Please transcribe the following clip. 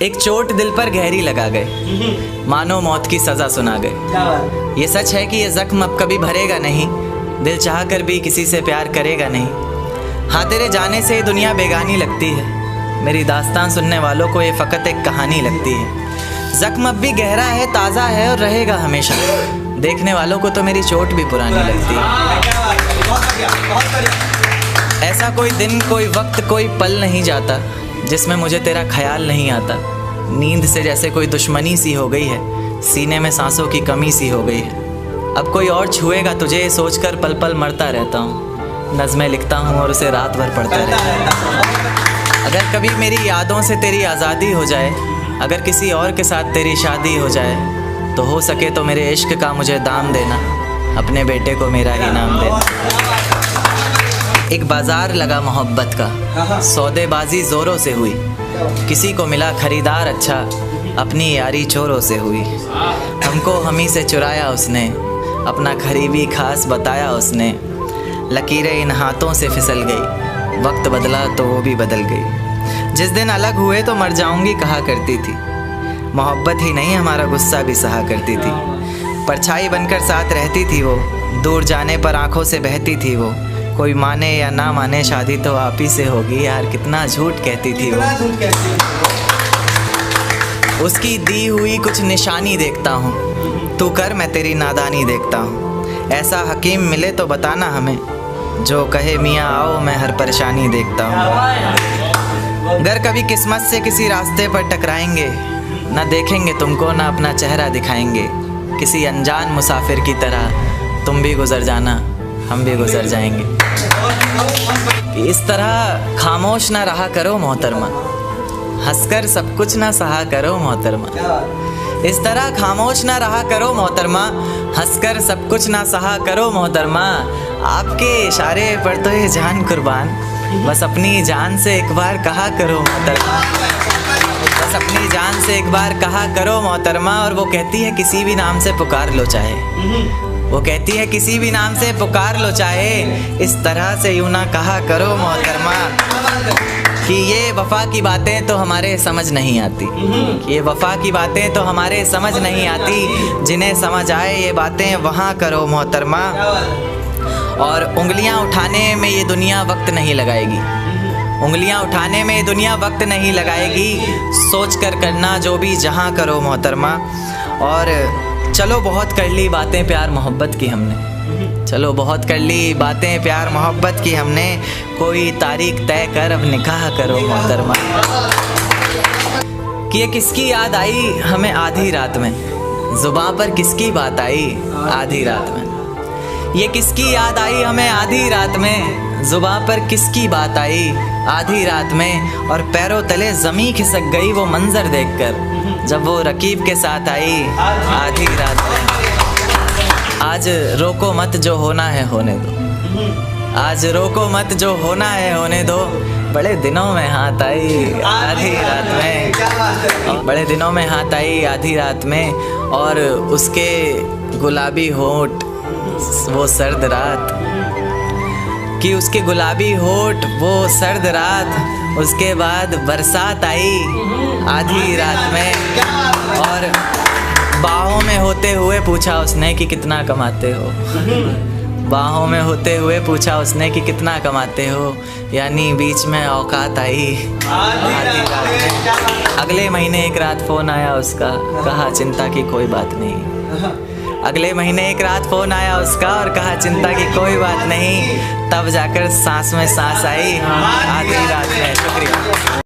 एक चोट दिल पर गहरी लगा गए, मानो मौत की सज़ा सुना गए। ये सच है कि ये ज़ख्म अब कभी भरेगा नहीं, दिल चाह कर भी किसी से प्यार करेगा नहीं। हाँ, तेरे जाने से ये दुनिया बेगानी लगती है, मेरी दास्तान सुनने वालों को ये फ़कत एक कहानी लगती है। ज़ख्म अब भी गहरा है, ताज़ा है और रहेगा हमेशा, देखने वालों को तो मेरी चोट भी पुरानी लगती है। ऐसा कोई दिन, कोई वक्त, कोई पल नहीं जाता जिसमें मुझे तेरा ख्याल नहीं आता। नींद से जैसे कोई दुश्मनी सी हो गई है, सीने में सांसों की कमी सी हो गई है। अब कोई और छुएगा तुझे सोचकर पल पल मरता रहता हूँ। नज़में लिखता हूँ और उसे रात भर पढ़ता रहता हूँ। अगर कभी मेरी यादों से तेरी आज़ादी हो जाए, अगर किसी और के साथ तेरी शादी हो जाए, तो हो सके तो मेरे इश्क का मुझे दाम देना, अपने बेटे को मेरा ही नाम देना। एक बाजार लगा मोहब्बत का, सौदेबाजी ज़ोरों से हुई, किसी को मिला खरीदार अच्छा, अपनी यारी चोरों से हुई। हमको हमी से चुराया उसने, अपना करीबी खास बताया उसने। लकीरें इन हाथों से फिसल गई, वक्त बदला तो वो भी बदल गई। जिस दिन अलग हुए तो मर जाऊंगी कहा करती थी, मोहब्बत ही नहीं हमारा गुस्सा भी सहा करती थी। परछाई बनकर साथ रहती थी वो, दूर जाने पर आंखों से बहती थी वो। कोई माने या ना माने शादी तो आप ही से होगी, यार कितना झूठ कहती थी वो। उसकी दी हुई कुछ निशानी देखता हूँ, तू कर मैं तेरी नादानी देखता हूँ। ऐसा हकीम मिले तो बताना हमें, जो कहे मियाँ आओ मैं हर परेशानी देखता हूँ। अगर कभी किस्मत से किसी रास्ते पर टकराएंगे, ना देखेंगे तुमको ना अपना चेहरा दिखाएंगे। किसी अनजान मुसाफिर की तरह तुम भी गुजर जाना, हम भी गुजर जाएंगे। इस तरह खामोश ना रहा करो मोहतरमा, हंसकर सब कुछ ना सहा करो मोहतरमा। इस तरह खामोश ना रहा करो मोहतरमा, हंसकर सब कुछ ना सहा करो मोहतरमा। आपके इशारे पर तो ये जान कुर्बान, बस अपनी जान से एक बार कहा करो मोहतरमा। बस अपनी जान से एक बार कहा करो मोहतरमा। और वो कहती है किसी भी नाम से पुकार लो चाहे, वो कहती है किसी भी नाम से पुकार लो चाहे। इस तरह से यूं ना कहा करो मोहतरमा, कि ये वफ़ा की बातें तो हमारे समझ नहीं आती, ये वफ़ा की बातें तो हमारे समझ नहीं आती। जिन्हें समझ आए ये बातें वहाँ करो मोहतरमा। और उंगलियाँ उठाने में ये दुनिया वक्त नहीं लगाएगी, उंगलियाँ उठाने में ये दुनिया वक्त नहीं लगाएगी। सोच कर करना जो भी जहाँ करो मोहतरमा। और चलो बहुत कर ली बातें प्यार मोहब्बत की हमने, चलो बहुत कर ली बातें प्यार मोहब्बत की हमने। कोई तारीख तय कर अब निकाह करो मोहतरमा। कि ये किसकी याद आई हमें आधी रात में, जुबां पर किसकी बात आई आधी रात में। ये किसकी याद आई हमें आधी रात में, जुबां पर किसकी बात आई आधी रात में। और पैरों तले ज़मीं खिसक गई वो मंजर देखकर, जब वो रकीब के साथ आई आधी रात में। आज रोको मत जो होना है होने दो, आज रोको मत जो होना है होने दो। बड़े दिनों में हाथ आई आधी रात में, बड़े दिनों में हाथ आई आधी रात में। और उसके गुलाबी होंठ वो सर्द रात, कि उसके गुलाबी होंठ वो सर्द रात। उसके बाद बरसात आई आधी रात में। और बाहों में होते हुए पूछा उसने कि कितना कमाते हो, बाहों में होते हुए पूछा उसने कि कितना कमाते हो। यानी बीच में औकात आई आधी रात में। अगले महीने एक रात फ़ोन आया उसका, कहा चिंता की कोई बात नहीं। अगले महीने एक रात फ़ोन आया उसका और कहा चिंता की कोई बात नहीं। तब जाकर सांस में सांस आई आधी रात में। शुक्रिया।